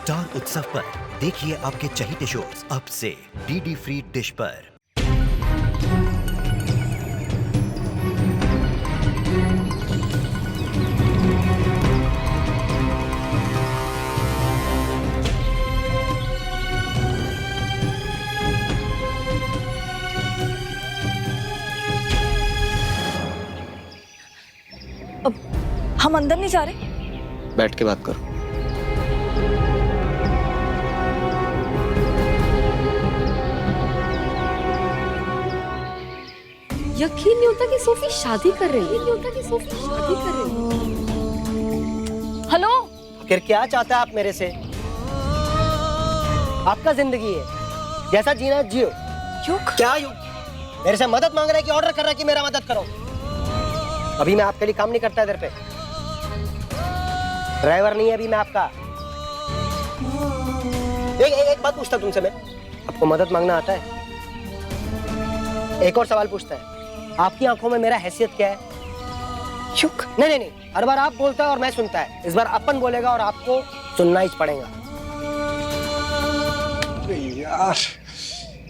Star उत्सव पर देखिए आपके चहीते शोज अब से डीडी फ्री डिश पर। अब हम अंदर नहीं जा रहे? बैठ के बात करो। यकीन नहीं होता कि सोफी शादी कर रही है। हेलो, आखिर क्या चाहते हैं आप मेरे से? आपका जिंदगी है, जैसा जीना जियो। युग, क्या युग? मेरे से मदद मांग रहा है कि ऑर्डर कर रहा है कि मेरा मदद करो? अभी मैं आपके लिए काम नहीं करता इधर पे। ड्राइवर नहीं है अभी मैं आपका। एक बात पूछता तुमसे मैं, आपको मदद मांगना आता है? एक और सवाल पूछता है, आपकी आंखों में मेरा हैसियत क्या है? युग, नहीं, हर बार आप बोलता है और मैं सुनता है। इस बार अपन बोलेगा और आपको सुनना ही पड़ेगा। यार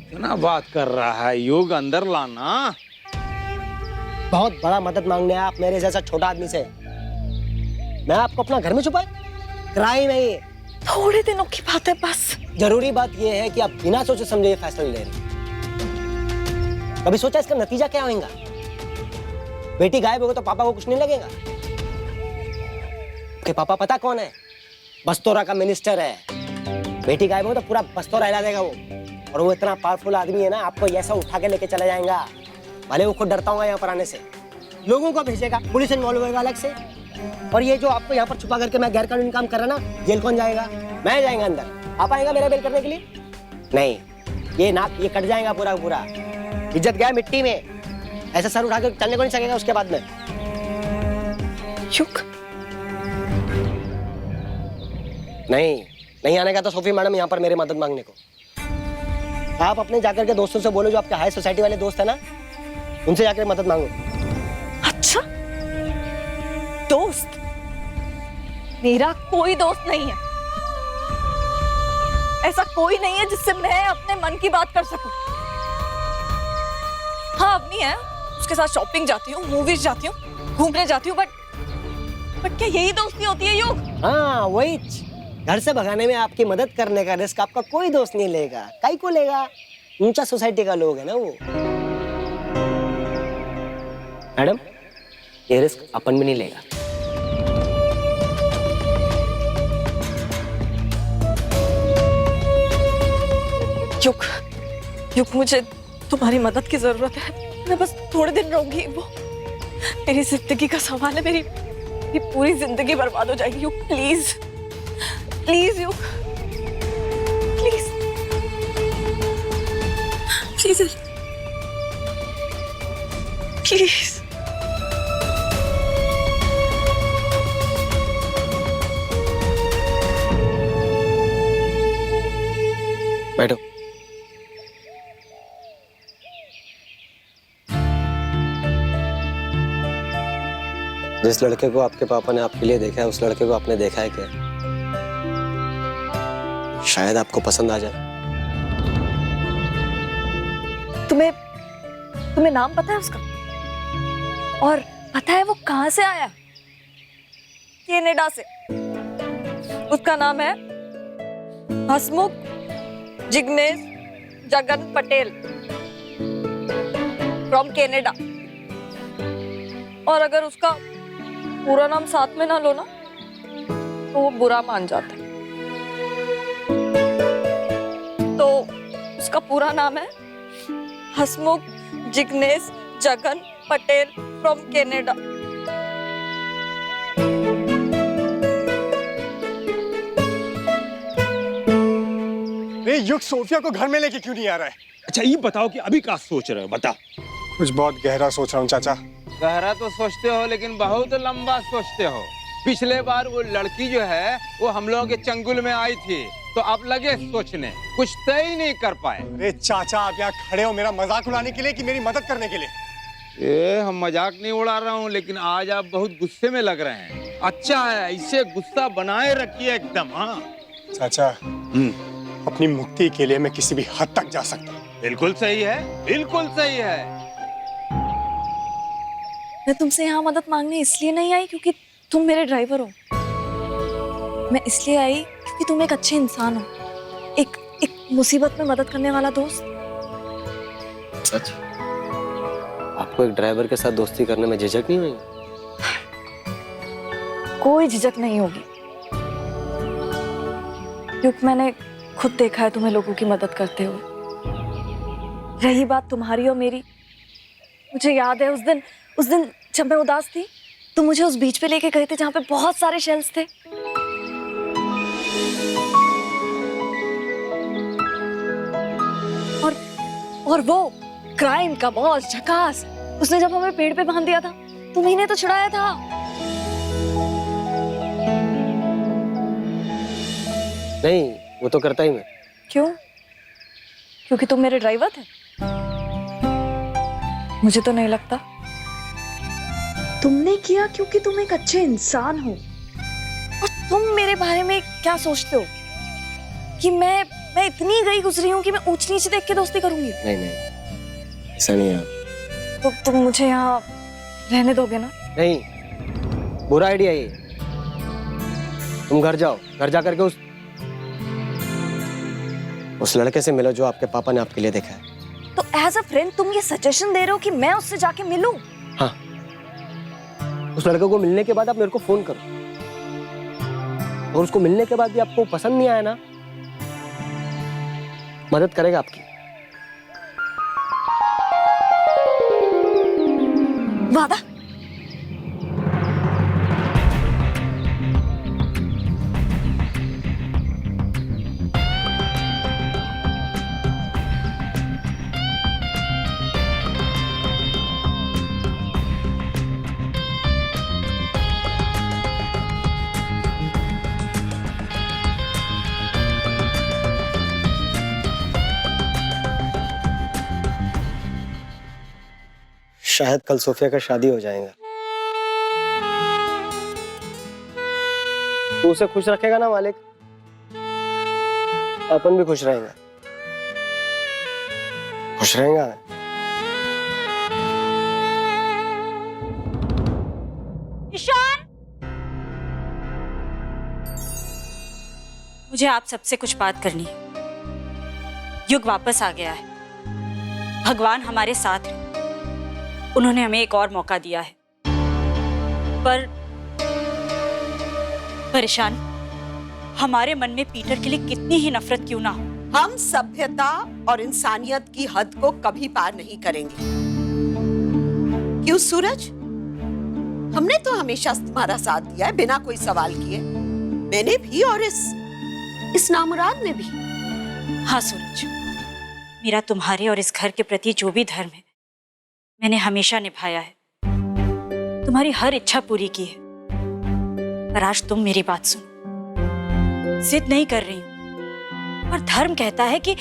इतना बात कर रहा है, योग अंदर लाना। बहुत बड़ा मदद मांगने हैं आप मेरे जैसा छोटा आदमी से। मैं आपको अपना घर में छुपाए? क्राइम है ये। थोड़े दिनों की बात है बस। जरूरी बात ये है कि आप बिना सोचे समझे ये फैसला ले रहे हैं। कभी सोचा इसका नतीजा क्या होगा? बेटी गायब होगी तो पापा को कुछ नहीं लगेगा? कि पापा पता कौन है? बस्तौरा का मिनिस्टर है। बेटी गायब हो तो पूरा बस्तौरा हिला देगा वो। और वो इतना पावरफुल आदमी है ना, आपको ऐसा उठा के लेके चला जाएगा। भले वो खुद डरता होगा यहाँ पर आने से। लोगों को भेजेगा, पुलिस इन्वॉल्व होगा अलग से। और ये जो आपको यहाँ पर छुपा करके मैं गैर कानूनी काम कर रहा ना, जेल कौन जाएगा? मैं जाएगा अंदर। आप आएगा मेरा बेल करने के लिए? नहीं, ये नाक ये कट जाएगा पूरा पूरा। इज्जत गया मिट्टी में। ऐसा सर उठा के चलने को नहीं सकेगा उसके बाद में। युग, नहीं आने का तो सोफी मैडम यहाँ पर मेरी मदद मांगने को। आप अपने जाकर के दोस्तों से बोलो, जो आपके हाई सोसाइटी वाले दोस्त है ना, उनसे जाकर मदद मांगो। अच्छा, दोस्त? मेरा कोई दोस्त नहीं है। ऐसा कोई नहीं है जिससे मैं अपने मन की बात कर सकूं। हाँ, अपनी है, उसके साथ शॉपिंग जाती हूँ, मूवीज जाती हूँ, घूमने जाती हूँ, बट क्या यही दोस्ती होती है युग? हाँ वही। घर से भगाने में आपकी मदद करने का रिस्क आपका कोई दोस्त नहीं लेगा। काई को लेगा? ऊंचा सोसाइटी का लोग है ना वो। मैडम, ये रिस्क अपन भी नहीं लेगा। युग, मुझे तुम्हारी मदद की जरूरत है। मैं बस थोड़े दिन रहूंगी। वो मेरी जिंदगी का सवाल है। मेरी पूरी जिंदगी बर्बाद हो जाएगी। युग, प्लीज युग, प्लीज बैठो। जिस लड़के को आपके पापा ने आपके लिए देखा है, उस लड़के को आपने देखा है क्या? शायद आपको पसंद आ जाए। तुम्हें नाम पता है उसका? और पता है वो कहां से आया? कनाडा से। उसका नाम है हसमुख जिग्नेश जगन पटेल फ्रॉम कनाडा। और अगर उसका पूरा नाम साथ में ना लो ना, तो वो बुरा मान जाता है। तो उसका पूरा नाम है हसमुख जिग्नेश जगन पटेल फ्रॉम कनाडा। युग सोफिया को घर में लेके क्यों नहीं आ रहा है? अच्छा ये बताओ कि अभी क्या सोच रहे हो, बता। कुछ बहुत गहरा सोच रहा हूँ चाचा। गहरा तो सोचते हो लेकिन बहुत लंबा सोचते हो। पिछले बार वो लड़की जो है वो हम लोगों के चंगुल में आई थी, तो आप लगे सोचने, कुछ तय ही नहीं कर पाए। अरे चाचा, आप यहाँ खड़े हो मेरा मजाक उड़ाने के लिए कि मेरी मदद करने के लिए? हम मजाक नहीं उड़ा रहा हूँ, लेकिन आज आप बहुत गुस्से में लग रहे हैं। अच्छा है, इसे गुस्सा बनाए रखिए एकदम। हाँ, चाचा, अपनी मुक्ति के लिए मैं किसी भी हद तक जा सकता हूँ। बिल्कुल सही है, बिल्कुल सही है। मैं तुमसे यहाँ मदद मांगने इसलिए नहीं आई क्योंकि तुम मेरे ड्राइवर हो। मैं इसलिए आई क्योंकि तुम एक अच्छे इंसान हो, एक मुसीबत में मदद करने वाला दोस्त। सच? आपको एक ड्राइवर के साथ दोस्ती करने में झिझक नहीं हुई? कोई झिझक नहीं होगी, क्योंकि मैंने खुद देखा है तुम्हें लोगों की मदद करते हुए। रही बात तुम्हारी और मेरी, मुझे याद है उस दिन जब मैं उदास थी तो मुझे उस बीच पे लेके गए थे जहाँ पे बहुत सारे शेल्स थे। और वो क्राइम का बॉस झकास, उसने जब हमें पेड़ पे बांध दिया था, तुम्ही ने तो छुड़ाया था। नहीं, वो तो करता ही मैं। क्यों? क्योंकि तुम मेरे ड्राइवर थे? मुझे तो नहीं लगता। तुमने किया क्योंकि तुम एक अच्छे इंसान हो। और तुम मेरे बारे में क्या सोचते हो कि मैं इतनी गई गुजरी हूँ कि मैं ऊंच नीच देख के दोस्ती करूंगी? नहीं, ऐसा नहीं है। तो तुम मुझे यहाँ रहने दोगे ना? नहीं, बुरा आइडिया ये। तुम घर जाओ, घर जा करके उस लड़के से मिलो जो आपके पापा ने आपके लिए देखा है। तो एज अ फ्रेंड तुम ये सजेशन दे रहे हो कि मैं उससे जाके मिलूं? हाँ, उस लड़के को मिलने के बाद आप मेरे को फोन करो, और उसको मिलने के बाद भी आपको पसंद नहीं आया ना, मदद करेगा आपकी। वादा? शायद कल सोफिया का शादी हो जाएगा। तू उसे खुश रखेगा ना मालिक, अपन भी खुश रहेंगे। खुश रहेगा। ईशान, मुझे आप सबसे कुछ बात करनी है। युग वापस आ गया है, भगवान हमारे साथ है, उन्होंने हमें एक और मौका दिया है। पर ईशान, हमारे मन में पीटर के लिए कितनी ही नफरत क्यों ना हो, हम सभ्यता और इंसानियत की हद को कभी पार नहीं करेंगे। क्यों सूरज? हमने तो हमेशा तुम्हारा साथ दिया है बिना कोई सवाल किए। मैंने भी और इस नामुराद ने भी। हाँ सूरज, मेरा तुम्हारे और इस घर के प्रति जो भी धर्म है मैंने हमेशा निभाया है, तुम्हारी हर इच्छा पूरी की है। पर आज तुम मेरी बात सुनो, जिद नहीं कर रही हूं, पर धर्म कहता है कि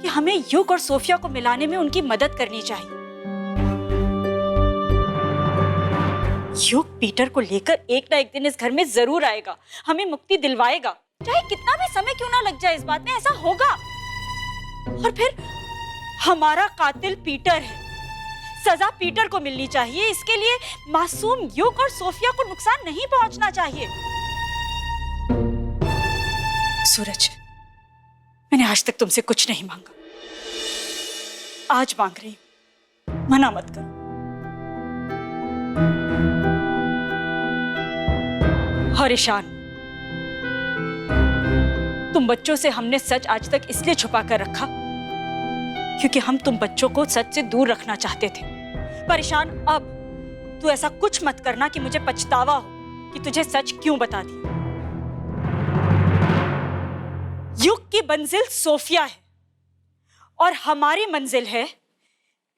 हमें युग और सोफिया को मिलाने में उनकी मदद करनी चाहिए। युग पीटर को लेकर एक ना एक दिन इस घर में जरूर आएगा, हमें मुक्ति दिलवाएगा, चाहे कितना भी समय क्यों ना लग जाए। इस बात में ऐसा होगा। और फिर हमारा कातिल पीटर है, सजा पीटर को मिलनी चाहिए। इसके लिए मासूम युग और सोफिया को नुकसान नहीं पहुंचना चाहिए। सूरज, मैंने आज तक तुमसे कुछ नहीं मांगा, आज मांग रही हूं, मना मत करो। और ईशान, तुम बच्चों से हमने सच आज तक इसलिए छुपा कर रखा क्योंकि हम तुम बच्चों को सच से दूर रखना चाहते थे। पर ईशान, अब तू ऐसा कुछ मत करना कि मुझे पछतावा हो कि तुझे सच क्यों बता दिया। युग की मंजिल सोफिया है और हमारी मंजिल है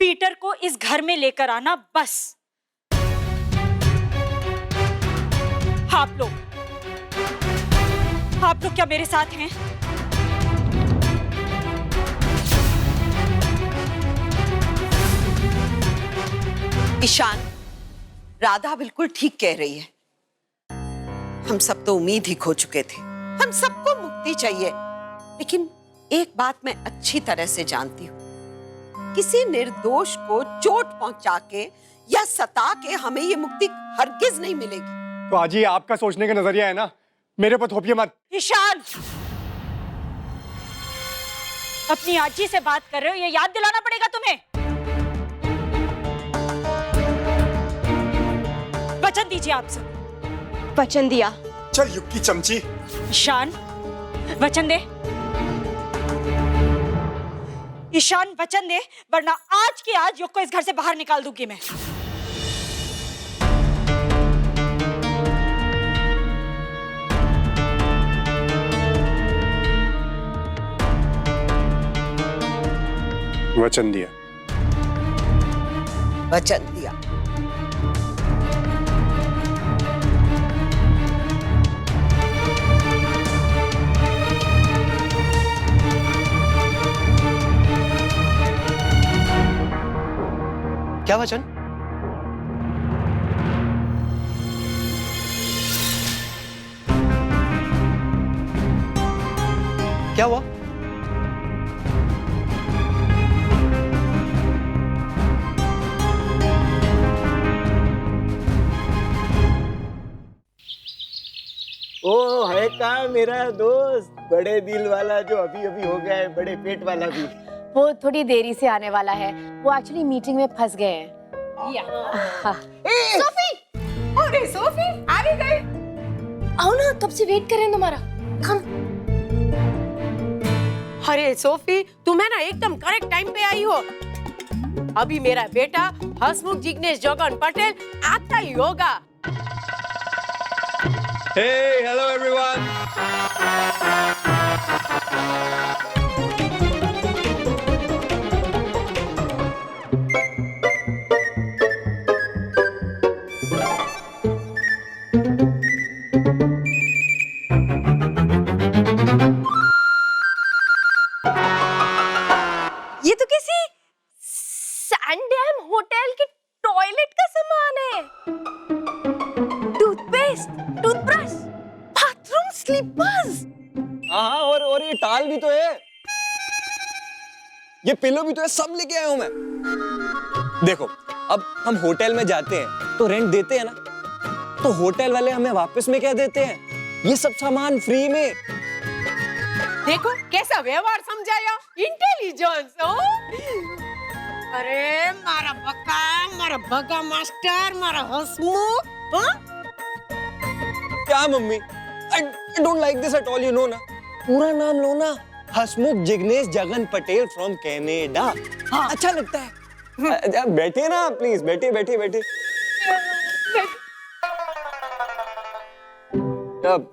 पीटर को इस घर में लेकर आना, बस। आप लोग क्या मेरे साथ हैं? ईशान, राधा बिल्कुल ठीक कह रही है। हम सब तो उम्मीद ही खो चुके थे। हम सबको मुक्ति मुक्ति चाहिए, लेकिन एक बात मैं अच्छी तरह से जानती हूँ, किसी निर्दोष को चोट पहुंचा के या सता के हमें ये मुक्ति हरगिज नहीं मिलेगी। तो आज ये आपका सोचने का नजरिया है ना, मेरे पर थोपिए मत। ईशान, अपनी आजी से बात कर रहे हो, ये याद दिलाना पड़ेगा तुम्हें। वचन दीजिए आप सब। वचन दिया। चल युग की चमची। ईशान, वचन दे। ईशान, वचन दे, वरना आज के आज युग को इस घर से बाहर निकाल दूंगी मैं। वचन दिया। वचन दिया। क्या वचन? क्या हुआ? ओ है का मेरा दोस्त, बड़े दिल वाला जो अभी अभी हो गया है बड़े पेट वाला भी। वो थोड़ी देरी से आने वाला है, वो एक्चुअली मीटिंग में फंस गए हैं। सोफी, अरे सोफी आ भी गई। आओ ना, कब से वेट कर रहे हैं तुम्हारा। कम। अरे सोफी, तुम्हें ना एकदम करेक्ट टाइम पे आई हो। अभी मेरा बेटा हसमुख जिग्नेश जोगन पटेल आता ही होगा। Hey, hello everyone. ये तो किसी सैंडम होटल के टॉयलेट का सामान है। Toothpaste, toothbrush, bathroom slippers. हाँ, और ये टाल भी तो है, ये पिलो भी तो है, सब लेके आया हूं मैं। देखो, अब हम होटल में जाते हैं तो रेंट देते हैं ना, तो होटल वाले हमें वापस में क्या देते हैं? ये सब सामान फ्री में। देखो कैसा व्यवहार समझाया, इंटेलिजेंस। अरे मारा बगा मास्टर, मारा हसमुख। क्या mummy? I don't like this at all, you know ना। पूरा नाम लो ना, हसमुख जिग्नेश जगन पटेल फ्रॉम कनाडा। हाँ, अच्छा लगता है। बैठिए ना प्लीज, बैठिए बैठिए बैठिए।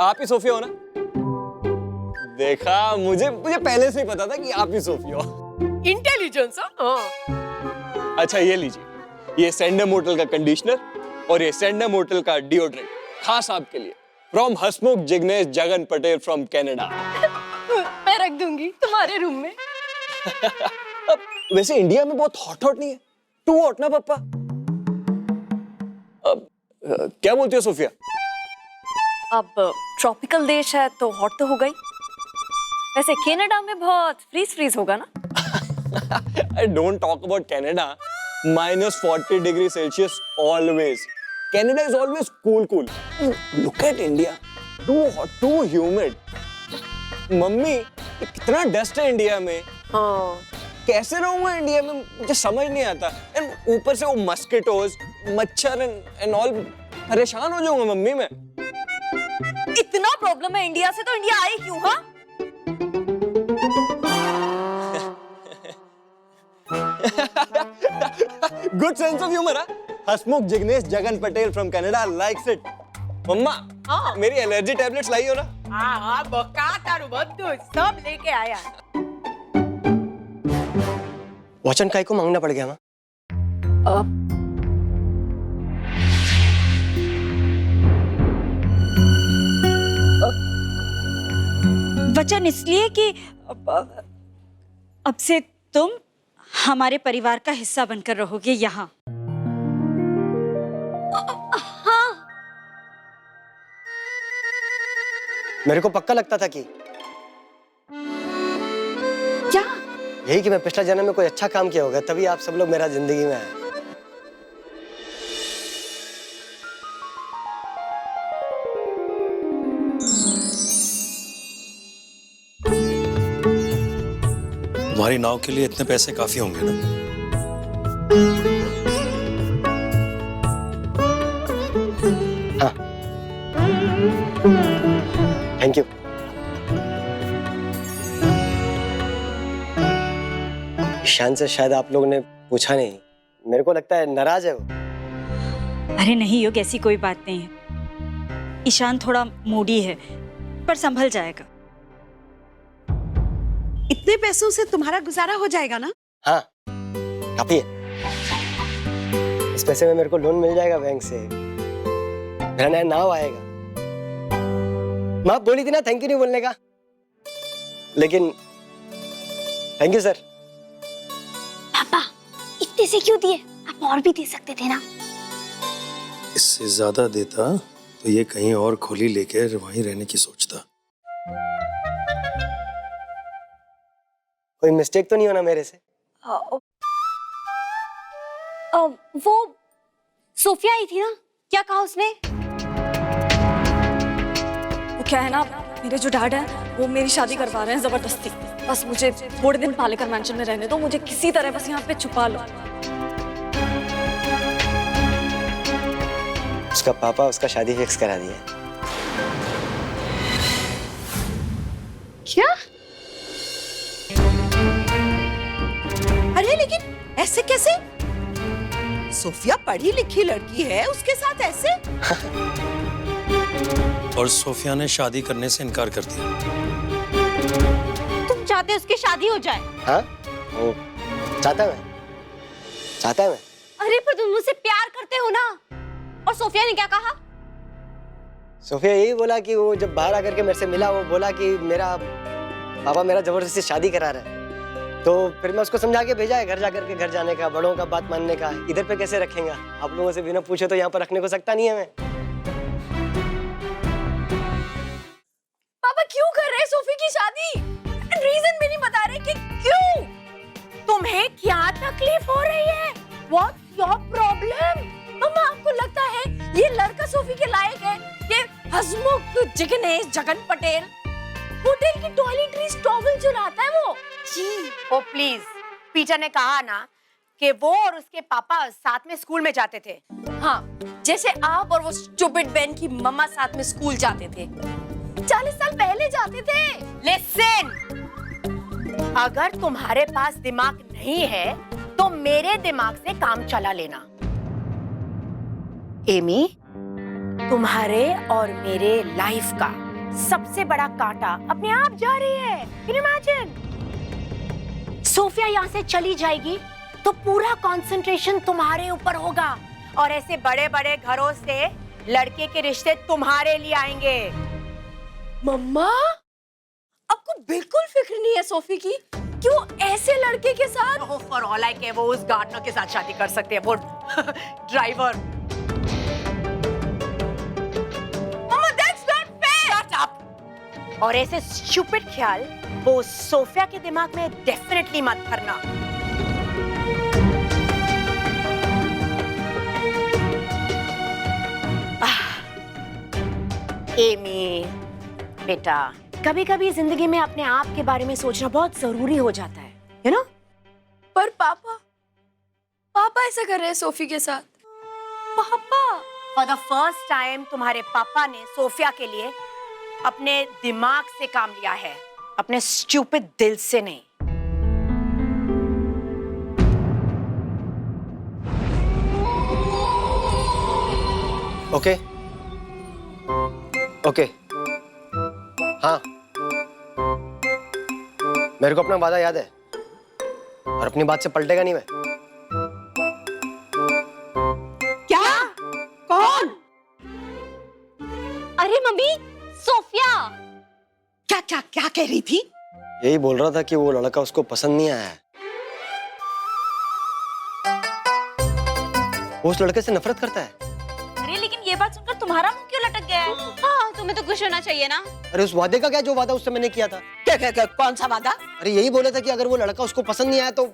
आप ही सोफिया हो ना? देखा, मुझे पहले से ही पता था कि आप ही सोफिया हो। इंटेलिजेंस। अच्छा ये लीजिए, ये सैंडम होटल का कंडीशनर और ये सैंडम होटल का डिओड्रेंट खास आपके लिए, from Hasmukh Jignesh Jagan Patel from Canada. मैं रख दूंगी तुम्हारे रूम में। अब वैसे इंडिया में बहुत हॉट नहीं है, टू हॉट ना पापा? अब क्या बोलती हो सोफिया? अब ट्रॉपिकल देश है तो हॉट तो होगा ही। वैसे कनाडा में बहुत फ्रीज होगा ना? I don't talk about Canada. -40 degree Celsius always. Canada is always cool. Look at India. Too hot, too humid. Mummy, कितना डस्ट है इंडिया में। कैसे रहूंगा इंडिया में, मुझे समझ नहीं आता। एंड ऊपर से वो मस्किटोज, मच्छर एंड ऑल, परेशान हो जाऊंगा मम्मी मैं। इतना प्रॉब्लम है इंडिया से तो इंडिया आई क्यों? हाँ, good sense of humour. Hasmukh Jignesh Jagan Patel from Canada likes it. मम्मा, मेरी एलर्जी टैबलेट्स लाई हो ना? हाँ, बका तारू बद्दू सब लेके आया। वचन काय को मांगना पड़ गया माँ? वचन इसलिए कि अब से तुम हमारे परिवार का हिस्सा बनकर रहोगे यहाँ। मेरे को पक्का लगता था कि यही कि मैं पिछला जन्म में कोई अच्छा काम किया होगा, तभी आप सब लोग मेरा जिंदगी में आए। तुम्हारी नाव के लिए इतने पैसे काफी होंगे ना? हाँ, थैंक यू। ईशान से शायद आप लोगों ने पूछा नहीं, मेरे को लगता है नाराज है वो। अरे नहीं योग, ऐसी कोई बात नहीं है। ईशान थोड़ा मूडी है पर संभल जाएगा। इतने पैसों से तुम्हारा गुजारा हो जाएगा ना? हाँ, काफी है। इस पैसे में मेरे को लोन मिल जाएगा बैंक से, मेरा नया नाव आएगा। माँ बोली थी ना थैंक यू नहीं बोलने का, लेकिन थैंक यू सर। पापा इतने से क्यों दिए? आप और भी दे सकते थे ना। इससे ज्यादा देता तो ये कहीं और खोली लेकर वहीं रहने की सोचता। कोई मिस्टेक तो नहीं होना मेरे से? वो सोफिया आई थी ना, क्या कहा उसने? वो क्या है ना, मेरे जो डैड है वो मेरी शादी करवा रहे हैं जबरदस्ती। बस मुझे थोड़े दिन पालेकर मैंशन में रहने दो, मुझे किसी तरह बस यहाँ पे छुपा लो। उसका पापा उसका शादी फिक्स करा दिया। क्या? अरे लेकिन ऐसे कैसे? सोफिया पढ़ी लिखी लड़की है, उसके साथ ऐसे? और सोफिया ने शादी करने से इनकार कर दिया। तुम चाहते उसकी शादी हो जाए? हाँ, वो चाहता है मैं। अरे पर तुम मुझसे प्यार करते हो ना। और सोफिया ने क्या कहा? सोफिया यही बोला कि वो जब बाहर आकर के मेरे से मिला, वो बोला कि मेरा पापा मेरा जबरदस्ती शादी करा रहा है। तो फिर मैं उसको समझा के भेजा है घर जाकर के, घर जाने का, बड़ों का बात मानने का। इधर पे कैसे रखेंगे? आप लोगों से बिना पूछे तो यहाँ पर रखने को सकता नहीं है मैं। पापा क्यों कर रहे हैं सोफी की शादी? रीजन भी नहीं बता रहे कि क्यों? तुम्हें क्या तकलीफ हो रही है? What's your problem? मम्मा आपको लगता है ये लड़का सोफी के लायक है? ये हसमुख जिग्नेश जगन पटेल होटल की टॉयलेटरीज टॉवल चुराता है वो? जी। ओ प्लीज, पीटर ने कहा ना कि वो और उसके पापा साथ में स्कूल में जाते थे। हाँ, जैसे आप और वो स्टूपिड बेन की मम्मा साथ में स्कूल जाते थे। 40 साल पहले जाते थे। लिसन, अगर तुम्हारे पास दिमाग नहीं है तो मेरे दिमाग से काम चला लेना। एमी, तुम्हारे और मेरे लाइफ का सबसे बड़ा कांटा अपने आप जा रही है। Can you imagine? सोफिया यहाँ से चली जाएगी तो पूरा कंसंट्रेशन तुम्हारे ऊपर होगा और ऐसे बड़े बड़े घरों से लड़के के रिश्ते तुम्हारे लिए आएंगे। मम्मा, आपको बिल्कुल फिक्र नहीं है सोफी की? क्यों ऐसे लड़के के साथ? फॉर ऑल आई केयर वो उस गार्डनर के साथ शादी कर सकते हैं, वो ड्राइवर। मम्मा, that's not fair. Shut up. और ऐसे स्टूपिड ख्याल वो सोफिया के दिमाग में डेफिनेटली मत भरना। एमी बेटा, कभी कभी जिंदगी में अपने आप के बारे में सोचना बहुत जरूरी हो जाता है, यू नो? पर पापा ऐसा कर रहे हैं सोफी के साथ। पापा, फॉर द फर्स्ट टाइम तुम्हारे पापा ने सोफिया के लिए अपने दिमाग से काम लिया है, अपने स्टूपिड दिल से नहीं। ओके, हाँ, मेरे को अपना वादा याद है और अपनी बात से पलटेगा नहीं मैं। क्या? कौन? अरे मम्मी, सोफिया। क्या क्या क्या कह रही थी? यही बोल रहा था कि वो लड़का उसको पसंद नहीं आया है। वो उस लड़के से नफरत करता है। अरे लेकिन ये बात सुनकर तुम्हारा मुंह क्यों लटक गया है? हाँ, तुम्हें तो खुश होना चाहिए ना। अरे उस वादे का क्या, जो वादा उससे मैंने किया था? क्या कौन सा वादा? अरे यही बोला था कि अगर वो लड़का उसको पसंद नहीं आया तो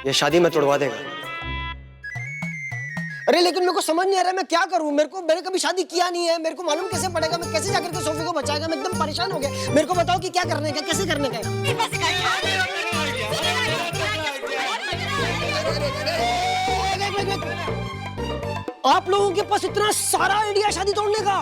ये शादी में तोड़वा देगा। अरे लेकिन मेरे को समझ नहीं आ रहा है मैं क्या करूं। मैंने कभी शादी किया नहीं है, मेरे को मालूम कैसे पड़ेगा, मैं कैसे जाकर के सोफी को बचाएगा? मैं एकदम परेशान हो गया। मेरे को बताओ कि क्या करने का, कैसे करने का आप लोगों के पास इतना सारा आइडिया शादी तोड़ने का?